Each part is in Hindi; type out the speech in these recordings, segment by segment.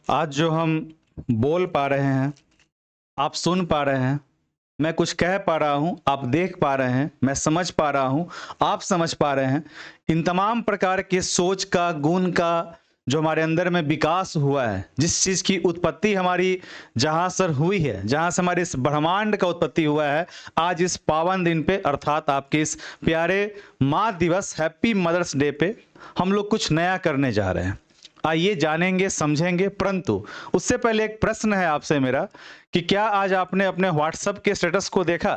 आज जो हम बोल पा रहे हैं, आप सुन पा रहे हैं, मैं कुछ कह पा रहा हूँ, आप देख पा रहे हैं, मैं समझ पा रहा हूँ, आप समझ पा रहे हैं। इन तमाम प्रकार के सोच का, गुण का जो हमारे अंदर में विकास हुआ है, जिस चीज़ की उत्पत्ति हमारी जहाँ से हुई है, जहाँ से हमारे इस ब्रह्मांड का उत्पत्ति हुआ है, आज इस पावन दिन पे अर्थात आपके इस प्यारे माँ दिवस हैप्पी मदर्स डे पे हम लोग कुछ नया करने जा रहे हैं। आइए जानेंगे, समझेंगे, परंतु उससे पहले एक प्रश्न है आपसे मेरा कि क्या आज आपने अपने व्हाट्सएप के स्टेटस को देखा?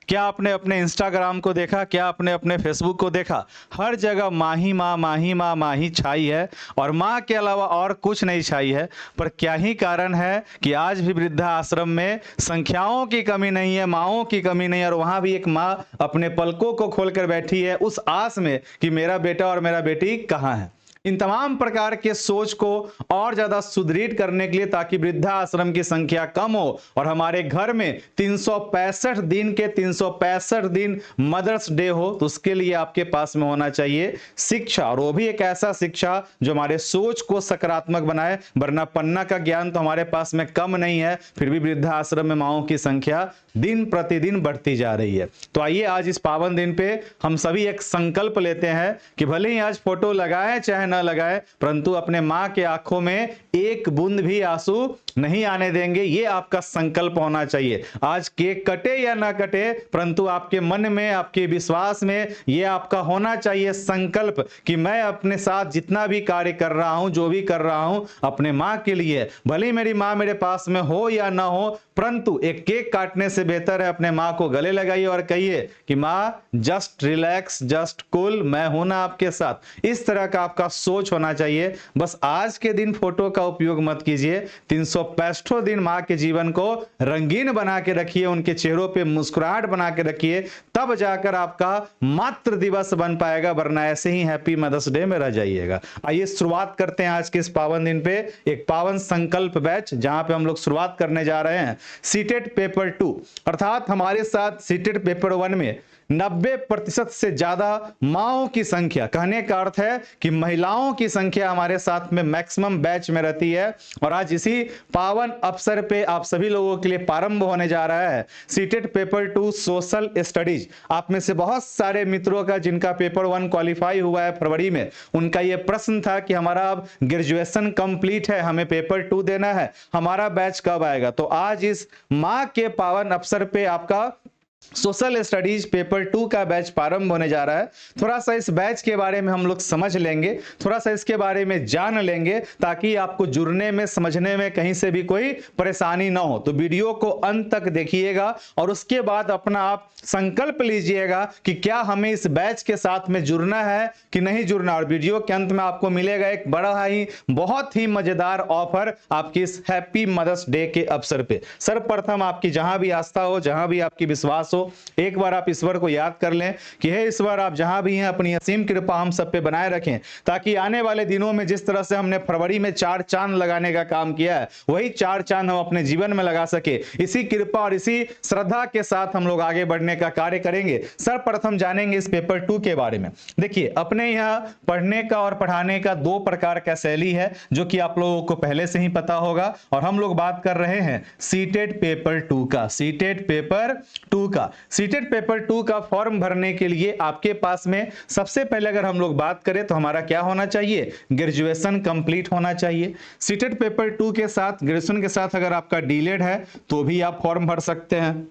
क्या आपने अपने इंस्टाग्राम को देखा? क्या आपने अपने फेसबुक को देखा? हर जगह माही माँ, माही माँ, माही छाई है और माँ के अलावा और कुछ नहीं छाई है। पर क्या ही कारण है कि आज भी वृद्धा आश्रम में संख्याओं की कमी नहीं है, माँओं की कमी नहीं है और वहाँ भी एक माँ अपने पलकों को खोलकर बैठी है उस आस में कि मेरा बेटा और मेरा बेटी कहाँ है। इन तमाम प्रकार के सोच को और ज्यादा सुदृढ़ करने के लिए ताकि वृद्धा आश्रम की संख्या कम हो और हमारे घर में 365 दिन के 365 दिन मदर्स डे हो, तो उसके लिए आपके पास में होना चाहिए शिक्षा, और वो भी एक ऐसा शिक्षा जो हमारे सोच को सकारात्मक बनाए। वरना पन्ना का ज्ञान तो हमारे पास में कम नहीं है, फिर भी वृद्धा आश्रम में माओं की संख्या दिन प्रतिदिन बढ़ती जा रही है। तो आइए आज इस पावन दिन पे हम सभी एक संकल्प लेते हैं कि भले ही आज फोटो लगाएं चाहे न लगाएं, परंतु अपने मां के आंखों में एक बूंद भी आंसू नहीं आने देंगे। ये आपका संकल्प होना चाहिए। आज केक कटे या ना कटे, परंतु आपके मन में, आपके विश्वास में ये आपका होना चाहिए संकल्प कि मैं अपने साथ जितना भी कार्य कर रहा हूं, जो भी कर रहा हूं, अपने मां के लिए। भले ही मेरी मां मेरे पास में हो या ना हो, परंतु एक केक काटने से बेहतर है अपने मां को गले लगाइए और कहिए कि मां जस्ट रिलैक्स, जस्ट कूल, मैं हूं ना आपके साथ। इस तरह का आपका सोच होना चाहिए। बस आज के दिन फोटो का उपयोग मत कीजिए, 365 दिन मां के जीवन को रंगीन बना के रखिए, उनके चेहरों पे मुस्कुराहट बना के रखिए, तब जाकर आपका मातृ दिवस बन पाएगा, वरना ऐसे ही हैप्पी मदर्स डे में रह जाइएगा। आइए शुरुआत करते हैं आज के इस पावन दिन पे एक पावन संकल्प बैच, जहां पे हम लोग शुरुआत करने जा रहे हैं सीटेट पेपर 2, अर्थात हमारे साथ सीटेट पेपर 1 में 90% से ज्यादा माओं की संख्या, कहने का अर्थ है कि महिलाओं की संख्या हमारे साथ में मैक्सिमम बैच में रहती है। और आज इसी पावन अवसर पे आप सभी लोगों के लिए प्रारंभ होने जा रहा है सीटेट पेपर 2 सोशल स्टडीज। आप में से बहुत सारे मित्रों का जिनका पेपर 1 क्वालिफाई हुआ है फरवरी में, उनका यह प्रश्न था कि हमारा अब ग्रेजुएशन कंप्लीट है, हमें पेपर 2 देना है, हमारा बैच कब आएगा। तो आज इस मां के पावन अवसर पे आपका सोशल स्टडीज पेपर 2 का बैच प्रारंभ होने जा रहा है। थोड़ा सा इस बैच के बारे में हम लोग समझ लेंगे, थोड़ा सा इसके बारे में जान लेंगे, ताकि आपको जुड़ने में, समझने में कहीं से भी कोई परेशानी ना हो। तो वीडियो को अंत तक देखिएगा और उसके बाद अपना आप संकल्प लीजिएगा कि क्या हमें इस बैच के साथ में जुड़ना है कि नहीं जुड़ना। और वीडियो के अंत में आपको मिलेगा एक बड़ा ही, बहुत ही मजेदार ऑफर आपकी इस हैप्पी मदर्स डे के अवसर पे। सर्वप्रथम आपकी जहां भी आस्था हो, जहां भी आपकी विश्वास हो, एक बार आप ईश्वर को याद कर लें कि हे ईश्वर, आप जहां भी हैं अपनी असीम कृपा हम सब पे बनाए रखें, ताकि आने वाले दिनों में जिस तरह से हमने फरवरी में 4 चांद लगाने का काम किया है, वही 4 चांद हम अपने जीवन में लगा सके। इसी कृपा और इसी श्रद्धा के साथ हम लोग आगे बढ़ने का कार्य करेंगे। सर्वप्रथम जानेंगे इस पेपर 2 के बारे में। देखिए, अपने यहाँ पढ़ने का और पढ़ाने का 2 प्रकार का शैली है, जो कि आप लोगों को पहले से ही पता होगा। और हम लोग बात कर रहे हैं सीटेट पेपर 2 का। सीटेट पेपर 2 का सीटेट पेपर 2 का फॉर्म भरने के लिए आपके पास में सबसे पहले अगर हम लोग बात करें तो हमारा क्या होना चाहिए, ग्रेजुएशन कंप्लीट होना चाहिए। सीटेट पेपर 2 के साथ, ग्रेजुएशन के साथ अगर आपका डीलेड है तो भी आप फॉर्म भर सकते हैं।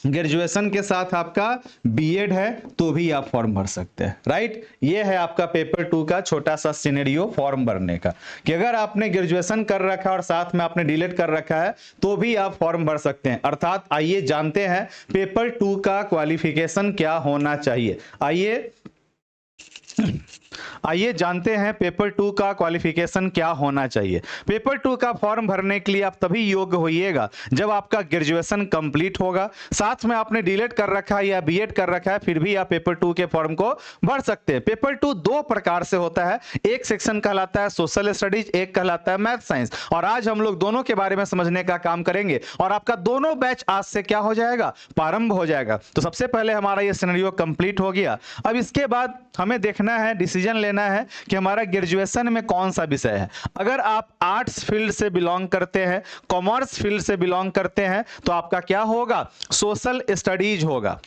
ग्रेजुएशन के साथ आपका बीएड है तो भी आप फॉर्म भर सकते हैं। राइट, ये है आपका पेपर 2 का छोटा सा सिनेरियो फॉर्म भरने का, कि अगर आपने ग्रेजुएशन कर रखा है और साथ में आपने डीलेट कर रखा है तो भी आप फॉर्म भर सकते हैं। अर्थात आइए जानते हैं पेपर 2 का क्वालिफिकेशन क्या होना चाहिए। आइए जानते हैं पेपर 2 का क्वालिफिकेशन क्या होना चाहिए। पेपर 2 का फॉर्म भरने के लिए आप तभी योग्य होइएगा जब आपका ग्रेजुएशन कंप्लीट होगा, साथ में आपने डीलेट कर रखा है या बीएड कर रखा है, फिर भी आप पेपर 2 के फॉर्म को भर सकते हैं। पेपर 2 2 प्रकार से होता है, एक सेक्शन कहलाता है सोशल स्टडीज, एक कहलाता है मैथ साइंस। और आज हम लोग दोनों के बारे में समझने का काम करेंगे और आपका दोनों बैच आज से क्या हो जाएगा, प्रारंभ हो जाएगा। तो सबसे पहले हमारा ये सिनेरियो कंप्लीट हो गया। अब इसके बाद हमें देखना है, डिसीजन लेना है कि हमारा ग्रेजुएशन में कौन सा विषय है। अगर आप आर्ट्स फील्ड से बिलोंग करते हैं, कॉमर्स फील्ड से बिलोंग करते हैं, तो आपका क्या होगा, सोशल स्टडीज होगा।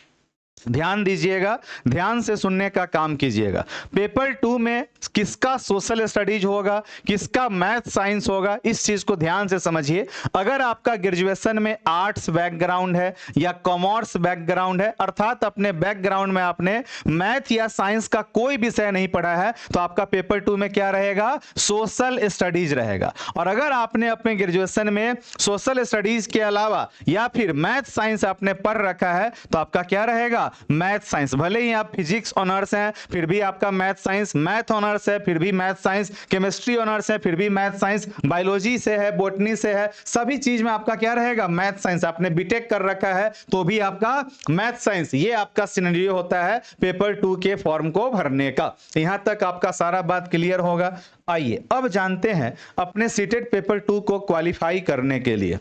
ध्यान दीजिएगा, ध्यान से सुनने का काम कीजिएगा। पेपर 2 में किसका सोशल स्टडीज होगा, किसका मैथ साइंस होगा, इस चीज को ध्यान से समझिए। अगर आपका ग्रेजुएशन में आर्ट्स बैकग्राउंड है या कॉमर्स बैकग्राउंड है, अर्थात अपने बैकग्राउंड में आपने मैथ या साइंस का कोई विषय नहीं पढ़ा है, तो आपका पेपर 2 में क्या रहेगा, सोशल स्टडीज रहेगा। और अगर आपने अपने ग्रेजुएशन में सोशल स्टडीज के अलावा या फिर मैथ साइंस आपने पढ़ रखा है, तो आपका क्या रहेगा, मैथ साइंस। भले ही आप फिजिक्स ऑनर्स हैं फिर भी आपका मैथ साइंस, मैथ ऑनर्स है फिर भी मैथ साइंस, केमिस्ट्री ऑनर्स है फिर भी मैथ साइंस, बायोलॉजी से है, बॉटनी से है, सभी चीज में आपका क्या रहेगा, मैथ साइंस। आपने बीटेक कर रखा है तो भी आपका मैथ साइंस। ये आपका सिनेरियो होता है पेपर 2 के फॉर्म को भरने का। यहां तक आपका सारा बात क्लियर होगा। आइए अब जानते हैं अपने सीटेट पेपर 2 को क्वालिफाई करने के लिए।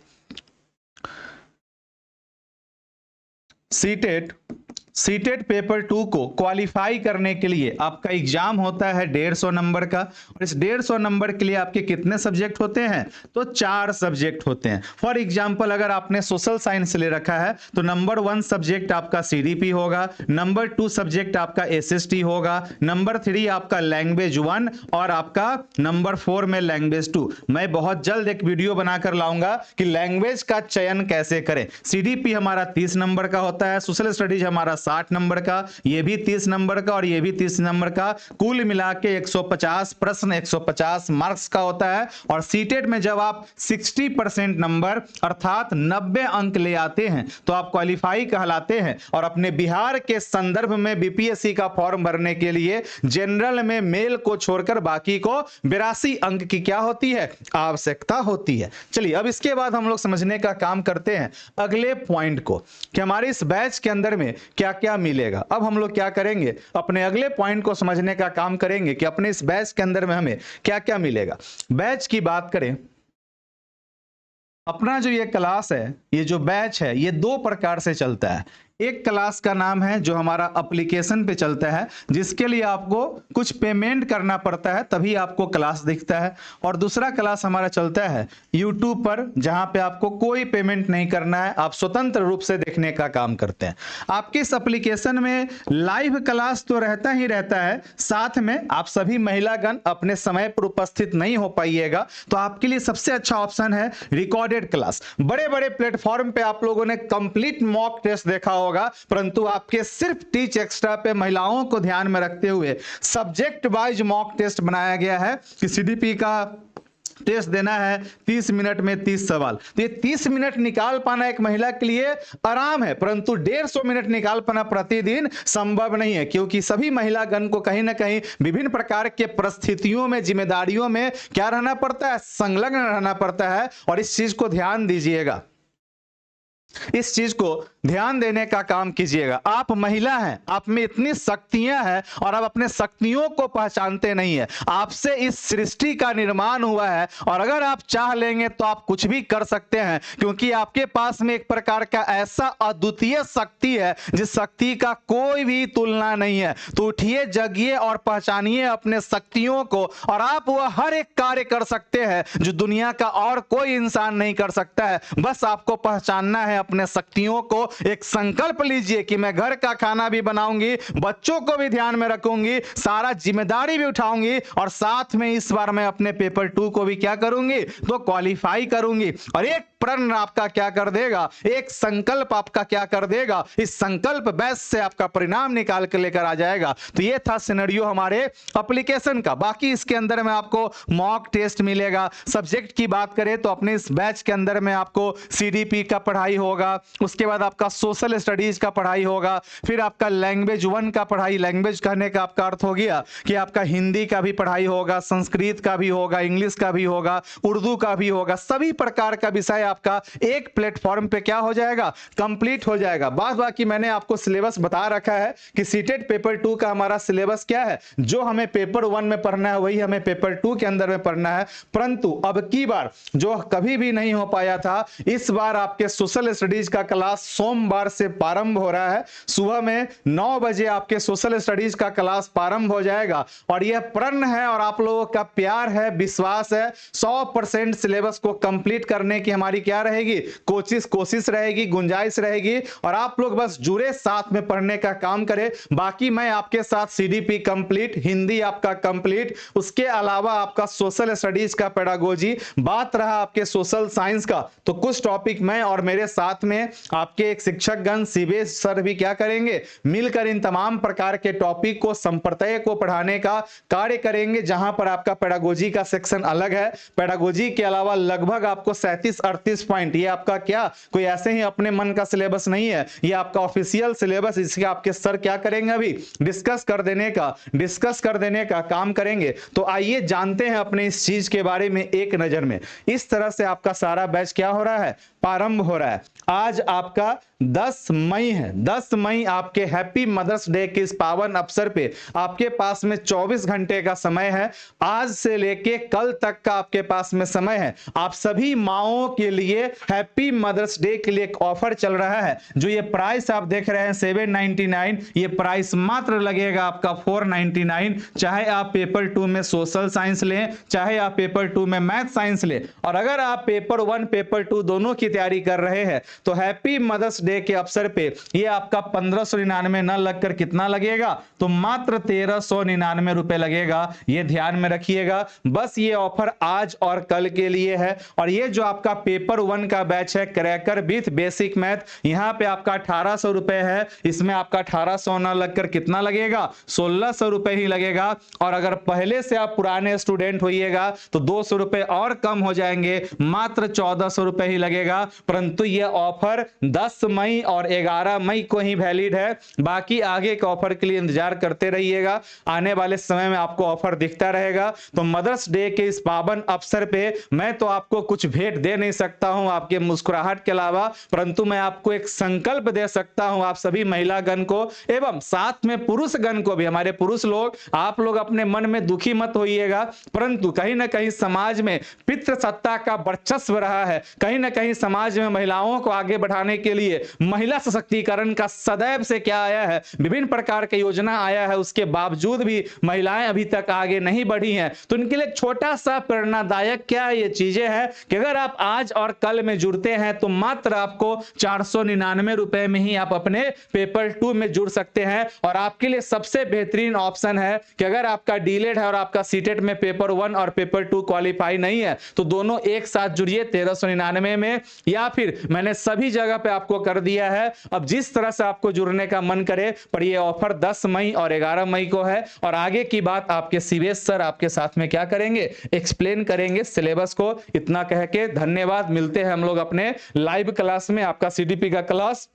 सीटेट पेपर 2 को क्वालिफाई करने के लिए आपका एग्जाम होता है 150 नंबर का। और इस 150 नंबर के लिए आपके कितने सब्जेक्ट होते हैं, तो 4 सब्जेक्ट होते हैं। फॉर एग्जांपल अगर आपने सोशल साइंस ले रखा है तो नंबर 1 सब्जेक्ट आपका सीडीपी होगा, नंबर 2 सब्जेक्ट आपका एसएसटी होगा, नंबर 3 आपका लैंग्वेज 1 और आपका नंबर 4 में लैंग्वेज 2। मैं बहुत जल्द एक वीडियो बनाकर लाऊंगा कि लैंग्वेज का चयन कैसे करें। सीडीपी हमारा 30 नंबर का होता है, सोशल स्टडीज हमारा 60 नंबर का, ये भी 30 नंबर का और ये भी 30 नंबर का, कुल मिला के 150 प्रश्न 150 मार्क्स का होता है। और सीटेट में जब आप 60% नंबर अर्थात 90 अंक ले आते हैं तो आप क्वालिफाई कहलाते हैं। और अपने बिहार के संदर्भ में बीपीएससी का फॉर्म भरने के लिए जनरल में मेल को छोड़कर बाकी को 82 अंक की क्या होती है, आवश्यकता होती है। चलिए अब इसके बाद हम लोग समझने का काम करते हैं अगले पॉइंट को कि हमारे इस बैच के अंदर में क्या क्या मिलेगा। अब हम लोग क्या करेंगे, अपने अगले पॉइंट को समझने का काम करेंगे कि अपने इस बैच के अंदर में हमें क्या क्या मिलेगा। बैच की बात करें, अपना जो ये क्लास है, ये जो बैच है, ये 2 प्रकार से चलता है। एक क्लास का नाम है जो हमारा एप्लीकेशन पे चलता है, जिसके लिए आपको कुछ पेमेंट करना पड़ता है तभी आपको क्लास दिखता है। और दूसरा क्लास हमारा चलता है यूट्यूब पर, जहां पे आपको कोई पेमेंट नहीं करना है, आप स्वतंत्र रूप से देखने का काम करते हैं। आपके इस एप्लीकेशन में लाइव क्लास तो रहता ही रहता है, साथ में आप सभी महिलागण अपने समय पर उपस्थित नहीं हो पाइएगा तो आपके लिए सबसे अच्छा ऑप्शन है रिकॉर्डेड क्लास। बड़े बड़े प्लेटफॉर्म पे आप लोगों ने कंप्लीट मॉक टेस्ट देखा होगा, परंतु आपके सिर्फ टीच एक्स्ट्रा पे महिलाओं को ध्यान में रखते हुए सब्जेक्ट वाइज मॉक टेस्ट बनाया गया है कि सीडीपी का टेस्ट देना है 30 मिनट में 30 सवाल। तो ये 30 मिनट निकाल पाना एक महिला के लिए आराम है, परंतु 150 मिनट निकाल पाना प्रतिदिन संभव नहीं है, क्योंकि सभी महिलागण को कहीं ना कहीं विभिन्न प्रकार के परिस्थितियों में, जिम्मेदारियों में क्या रहना पड़ता है, संलग्न रहना पड़ता है। और इस चीज को ध्यान दीजिएगा, इस चीज को ध्यान देने का काम कीजिएगा। आप महिला हैं, आप में इतनी शक्तियां हैं और आप अपने शक्तियों को पहचानते नहीं है। आपसे इस सृष्टि का निर्माण हुआ है और अगर आप चाह लेंगे तो आप कुछ भी कर सकते हैं, क्योंकि आपके पास में एक प्रकार का ऐसा अद्वितीय शक्ति है जिस शक्ति का कोई भी तुलना नहीं है। तो उठिए, जगिए और पहचानिए अपने शक्तियों को, और आप वह हर एक कार्य कर सकते हैं जो दुनिया का और कोई इंसान नहीं कर सकता है। बस आपको पहचानना है अपने शक्तियों को। एक संकल्प लीजिए कि मैं घर का खाना भी बनाऊंगी, बच्चों को भी ध्यान में रखूंगी, सारा जिम्मेदारी भी उठाऊंगी और साथ में इस बार मैं अपने पेपर 2 को भी क्या करूंगी, तो क्वालिफाई करूंगी। और एक प्रण आपका क्या कर देगा, एक संकल्प आपका क्या कर देगा, इस संकल्प बैच से आपका परिणाम निकाल के लेकर आ जाएगा। तो ये था सिनेरियो हमारे एप्लीकेशन का। बाकी इसके अंदर में आपको मॉक टेस्ट मिलेगा। सब्जेक्ट की बात करें तो अपने इस बैच के अंदर में आपको सीडीपी का पढ़ाई होगा, उसके बाद आपका सोशल स्टडीज का पढ़ाई होगा, फिर आपका लैंग्वेज 1 का पढ़ाई। लैंग्वेज कहने का आपका अर्थ हो गया कि आपका हिंदी का भी पढ़ाई होगा, संस्कृत का भी होगा, इंग्लिश का भी होगा, उर्दू का भी होगा। सभी प्रकार का विषय आपका एक प्लेटफॉर्म पे क्या हो जाएगा, कंप्लीट हो जाएगा। बाकी मैंने आपको सिलेबस बता रखा है कि सीटेट पेपर 2 का हमारा सिलेबस क्या है, जो हमें पेपर 1 में पढ़ना है वही हमें पेपर 2 के अंदर में पढ़ना है। परंतु अब की बार जो कभी भी नहीं हो पाया था, इस बार आपके सोशल स्टडीज का क्लास सोमवार से प्रारंभ हो रहा है। सुबह में 9 बजे आपके सोशल स्टडीज का क्लास प्रारंभ हो जाएगा और यह प्रण है और आप लोगों का प्यार है, विश्वास है, 100% सिलेबस को कंप्लीट करने की हमारी क्या रहेगी, कोशिश रहेगी, गुंजाइश रहेगी और आप लोग बस जुड़े, साथ में पढ़ने का काम करें। बाकी मैं आपके साथ सीडीपी कंप्लीट, हिंदी आपका कंप्लीट, उसके अलावा आपका सोशल स्टडीज का पेडागोजी, बात रहा आपके सोशल साइंस का, तो कुछ टॉपिक मैं और मेरे साथ में आपके एक शिक्षकगण सीबीएस सर भी क्या करेंगे, मिलकर इन तमाम प्रकार के टॉपिक को, संप्रदाय को पढ़ाने का कार्य करेंगे। जहां पर आपका पेडागोजी का सेक्शन अलग है, पेडागोजी के अलावा लगभग आपको 37-38 पॉइंट, ये आपका क्या कोई ऐसे ही अपने मन का सिलेबस नहीं है, ये आपका ऑफिशियल सिलेबस, इसके आपके सर क्या करेंगे, अभी डिस्कस कर देने का काम करेंगे। तो आइए जानते हैं अपने इस चीज के बारे में एक नजर में। इस तरह से आपका सारा बैच क्या हो रहा है, प्रारंभ हो रहा है। आज आपका 10 मई है, 10 मई आपके हैप्पी मदर्स डे के इस पावन अवसर पे आपके पास में 24 घंटे का समय है। आज से लेके कल तक का आपके पास में समय है। आप सभी माओं के लिए हैप्पी मदर्स डे के लिए एक ऑफर चल रहा है। जो ये प्राइस आप देख रहे हैं 799, ये प्राइस मात्र लगेगा आपका 499। चाहे आप पेपर 2 में सोशल साइंस लें, चाहे आप पेपर 2 में मैथ साइंस लें, और अगर आप पेपर 1 पेपर 2 दोनों की तैयारी कर रहे हैं तो हैप्पी मदर्स डे के अवसर पे ये आपका 1599 न लगकर कितना लगेगा, तो मात्र 1399 रुपए लगेगा। ये ध्यान में रखिएगा। बस ये ऑफर आज और कल के लिए है। और ये जो आपका पेपर 1 का बैच है क्रैकर विथ बेसिक मैथ, यहां पे आपका 1800 रुपए है। इसमें आपका 1800 न लगकर कितना लगेगा, 1600 रुपए ही लगेगा। और अगर पहले से आप पुराने स्टूडेंट होइएगा तो 200 रुपए और कम हो जाएंगे, मात्र 1400 रुपए ही लगेगा। परंतु यह ऑफर 10 मई और 11 मई को ही वैलिड है। बाकी आगे के ऑफर के लिए इंतजार करते रहिएगा, आने वाले समय में आपको ऑफर दिखता रहेगा। तो मदर्स डे के इस पावन अवसर पे मैं तो आपको कुछ भेंट दे नहीं सकता हूं आपके मुस्कुराहट के अलावा, परंतु मैं आपको एक संकल्प दे सकता हूं आप सभी महिला गण को एवं साथ में पुरुष गण को भी। हमारे पुरुष लोग, आप लोग अपने मन में दुखी मत होइएगा, परंतु कहीं ना कहीं समाज में पितृसत्ता का वर्चस्व रहा है। कहीं ना कहीं समाज में महिलाओं को आगे बढ़ाने के लिए महिला सशक्तिकरण का सदैव से क्या आया है, विभिन्न प्रकार की योजना आया है, उसके बावजूद भी महिलाएं अभी तक आगे नहीं बढ़ी हैं। तो उनके लिए छोटा सा प्रेरणादायक क्या ये चीजें हैं कि अगर आप आज और कल में जुड़ते हैं तो मात्र आपको 499 रुपए में ही आप अपने पेपर 2 में जुड़ सकते हैं। और आपके लिए सबसे बेहतरीन ऑप्शन है कि अगर आपका डीलेड है और आपका सीटेट में पेपर 1 और पेपर 2 क्वालिफाई नहीं है तो दोनों एक साथ जुड़िए 1399 में, या फिर मैंने सभी जगह पे आपको कर दिया है। अब जिस तरह से आपको जुड़ने का मन करे, पर ये ऑफर 10 मई और 11 मई को है। और आगे की बात आपके सीबीएस सर आपके साथ में क्या करेंगे, एक्सप्लेन करेंगे सिलेबस को। इतना कह के धन्यवाद। मिलते हैं हम लोग अपने लाइव क्लास में। आपका सीडीपी का क्लास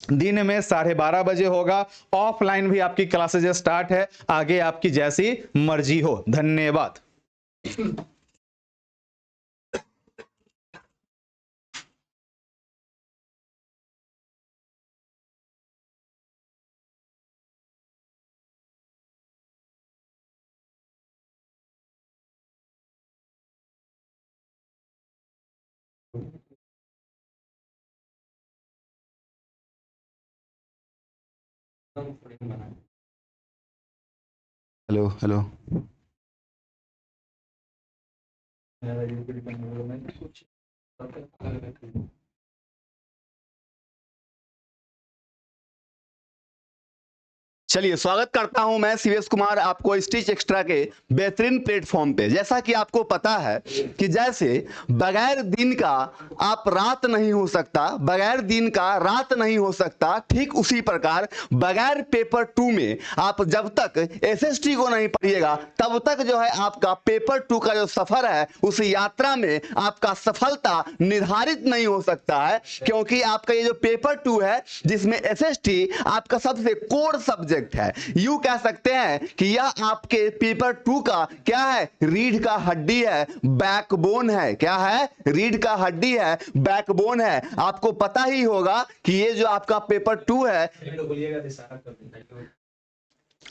दिन में 12:30 बजे होगा। ऑफलाइन भी आपकी क्लासेज स्टार्ट है, आगे आपकी जैसी मर्जी हो। धन्यवाद। Hello hello. चलिए, स्वागत करता हूं मैं सीवेश कुमार आपको स्टिच एक्स्ट्रा के बेहतरीन प्लेटफॉर्म पे। जैसा कि आपको पता है कि जैसे बगैर दिन का आप रात नहीं हो सकता, बगैर दिन का रात नहीं हो सकता, ठीक उसी प्रकार बगैर पेपर 2 में आप जब तक एसएसटी को नहीं पढ़िएगा तब तक जो है आपका पेपर 2 का जो सफर है उस यात्रा में आपका सफलता निर्धारित नहीं हो सकता है। क्योंकि आपका ये जो पेपर 2 है जिसमें एसएसटी आपका सबसे कोर सब्जेक्ट सब्जेक्ट है। यूं कह सकते हैं कि यह आपके पेपर 2 का क्या है, रीढ़ का हड्डी है, बैकबोन है। क्या है, रीढ़ का हड्डी है, बैकबोन है। आपको पता ही होगा कि ये जो आपका पेपर 2 है,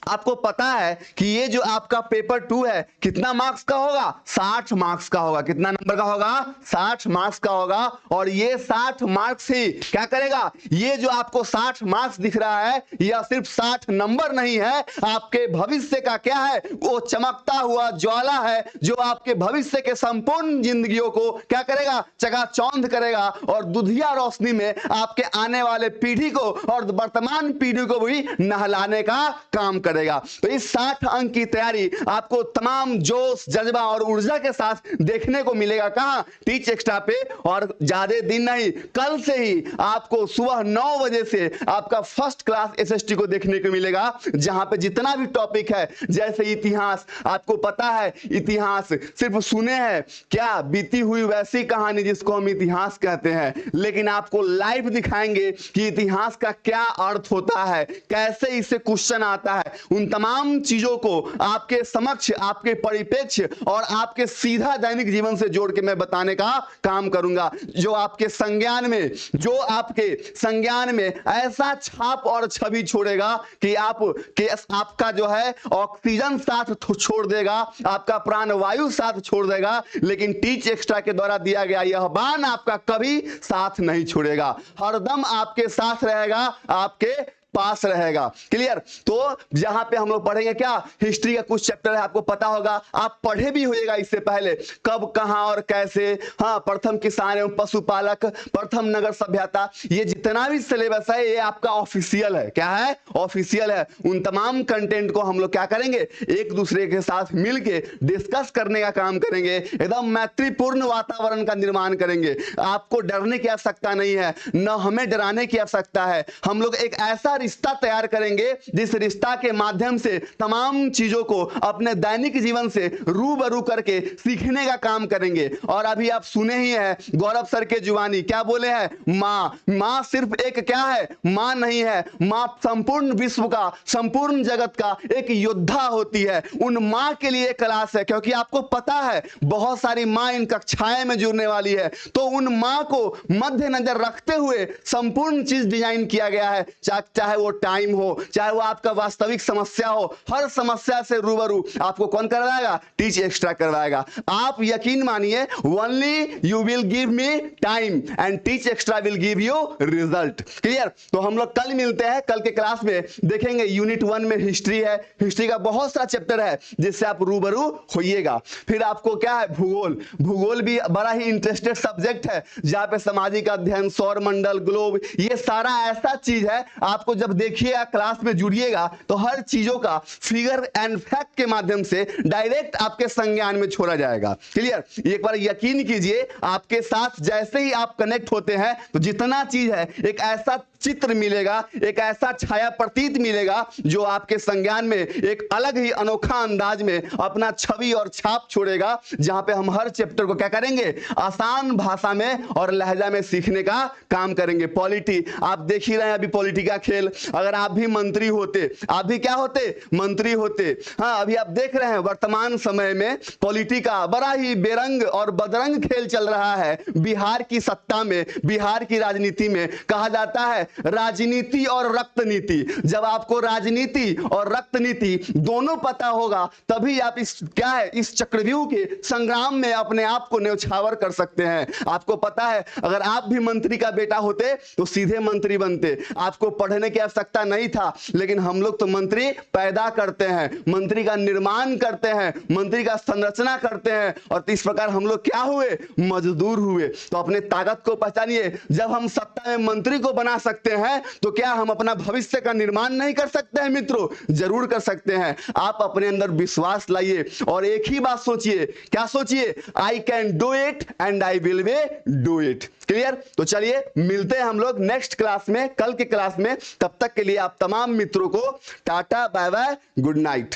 आपको पता है कि ये जो आपका पेपर 2 है कितना मार्क्स का होगा, 60 मार्क्स का होगा। कितना नंबर का होगा, 60 मार्क्स का होगा। और ये 60 मार्क्स ही क्या करेगा, ये जो आपको 60 मार्क्स दिख रहा है यह सिर्फ 60 नंबर नहीं है, आपके भविष्य का क्या है, वो चमकता हुआ ज्वाला है जो आपके भविष्य के संपूर्ण जिंदगियों को क्या करेगा, चकाचौंध करेगा और दुधिया रोशनी में आपके आने वाले पीढ़ी को और वर्तमान पीढ़ी को भी नहलाने का काम करेगा। तो इस 60 अंक की तैयारी आपको तमाम जोश, जज्बा और ऊर्जा के साथ देखने को मिलेगा। कहां, टीच एक्स्ट्रा पे। और ज्यादा दिन नहीं, कल से ही आपको सुबह 9 बजे से आपका फर्स्ट क्लास एसएसटी को देखने को मिलेगा, जहां पे जितना भी टॉपिक है, जैसे इतिहास, आपको पता है इतिहास सिर्फ सुने हैं, क्या बीती हुई वैसी कहानी जिसको हम इतिहास कहते हैं, लेकिन आपको लाइव दिखाएंगे कि इतिहास का क्या अर्थ होता है, कैसे इससे क्वेश्चन आता है। उन तमाम चीजों को आपके समक्ष, आपके परिप्रेक्ष्य और आपके सीधा दैनिक जीवन से जोड़ के मैं बताने का काम करूंगा, जो आपके संज्ञान में, जो आपके संज्ञान में ऐसा छाप और छवि छोड़ेगा कि आपका जो है ऑक्सीजन साथ छोड़ देगा, आपका प्राणवायु साथ छोड़ देगा, लेकिन टीच एक्स्ट्रा के द्वारा दिया गया यह बाण आपका कभी साथ नहीं छोड़ेगा, हरदम आपके साथ रहेगा, आपके पास रहेगा। क्लियर। तो जहां पे हम लोग पढ़ेंगे क्या, हिस्ट्री का कुछ चैप्टर है, आपको पता होगा, आप पढ़े भी होइएगा इससे पहले, कब कहां और कैसे। हाँ, प्रथम किसान एवं पशुपालक, प्रथम नगर सभ्यता, ये जितना भी सिलेबस है ये आपका ऑफिशियल है। क्या है, ऑफिशियल है। उन तमाम कंटेंट को हम लोग क्या करेंगे, एक दूसरे के साथ मिलके डिस्कस करने का काम करेंगे, एकदम मैत्रीपूर्ण वातावरण का निर्माण करेंगे। आपको डरने की आवश्यकता नहीं है, न हमें डराने की आवश्यकता है। हम लोग एक ऐसा रिश्ता तैयार करेंगे जिस रिश्ता के माध्यम से तमाम चीजों को अपने दैनिक जीवन से रूबरू करके सीखने का काम करेंगे। और अभी आप सुने ही हैं गौरव सर के जुबानी क्या बोले हैं, मां सिर्फ एक क्या है, मां नहीं है, मां संपूर्ण विश्व का, संपूर्ण जगत का एक योद्धा होती है। उन मां के लिए क्लास है, क्योंकि आपको पता है बहुत सारी मां इन कक्षाएं में जुड़ने वाली है, तो उन मां को मद्देनजर रखते हुए संपूर्ण चीज डिजाइन किया गया है। चाहे वो टाइम हो, चाहे वो आपका वास्तविक समस्या हो, हर समस्या से रूबरू आपको कौन करवाएगा, टीच एक्स्ट्रा करवाएगा। आप यकीन मानिए, only you will give me time and teach extra will give you result. Clear. तो हम लोग कल मिलते हैं, कल के क्लास में देखेंगे यूनिट 1 में हिस्ट्री है, हिस्ट्री का बहुत सारा चैप्टर है जिससे आप रूबरू होइएगा। फिर आपको क्या है, भूगोल, भूगोल भी बड़ा ही इंटरेस्टेड सब्जेक्ट है, जहां पे सामाजिक अध्ययन, सौर मंडल, ग्लोब, ये सारा ऐसा चीज है, आपको जब देखिएगा क्लास में जुड़िएगा तो हर चीजों का फिगर एंड फैक्ट के माध्यम से डायरेक्ट आपके संज्ञान में छोड़ा जाएगा। क्लियर। एक बार यकीन कीजिए, आपके साथ जैसे ही आप कनेक्ट होते हैं तो जितना चीज है, एक ऐसा चित्र मिलेगा, एक ऐसा छाया प्रतीत मिलेगा जो आपके संज्ञान में एक अलग ही अनोखा अंदाज में अपना छवि और छाप छोड़ेगा, जहां पे हम हर चैप्टर को क्या करेंगे, आसान भाषा में और लहजा में सीखने का काम करेंगे। पॉलिटी आप देख ही रहे हैं, अभी पॉलिटी का खेल, अगर आप भी मंत्री होते, आप भी क्या होते, मंत्री होते। हाँ, अभी आप देख रहे हैं वर्तमान समय में पॉलिटी का बड़ा ही बेरंग और बदरंग खेल चल रहा है बिहार की सत्ता में, बिहार की राजनीति में। कहा जाता है राजनीति और रक्त नीति। जब आपको राजनीति और रक्त नीति दोनों पता होगा तभी आप इस क्या है, इस चक्रव्यूह के संग्राम में अपने आप को न्यौछावर कर सकते हैं। आपको पता है, अगर आप भी मंत्री का बेटा होते तो सीधे मंत्री बनते, आपको पढ़ने की आवश्यकता नहीं था, लेकिन हम लोग तो मंत्री पैदा करते हैं, मंत्री का निर्माण करते हैं, मंत्री का संरचना करते हैं, और इस प्रकार हम लोग क्या हुए, मजदूर हुए। तो अपने ताकत को पहचानिए। जब हम सत्ता में मंत्री को बना सकते हैं तो क्या हम अपना भविष्य का निर्माण नहीं कर सकते हैं मित्रों? जरूर कर सकते हैं। आप अपने अंदर विश्वास लाइए और एक ही बात सोचिए, क्या सोचिए, I can do it and I will be do it. Clear. तो चलिए मिलते हैं हम लोग नेक्स्ट क्लास में, कल के क्लास में। तब तक के लिए आप तमाम मित्रों को tata, bye bye, good night.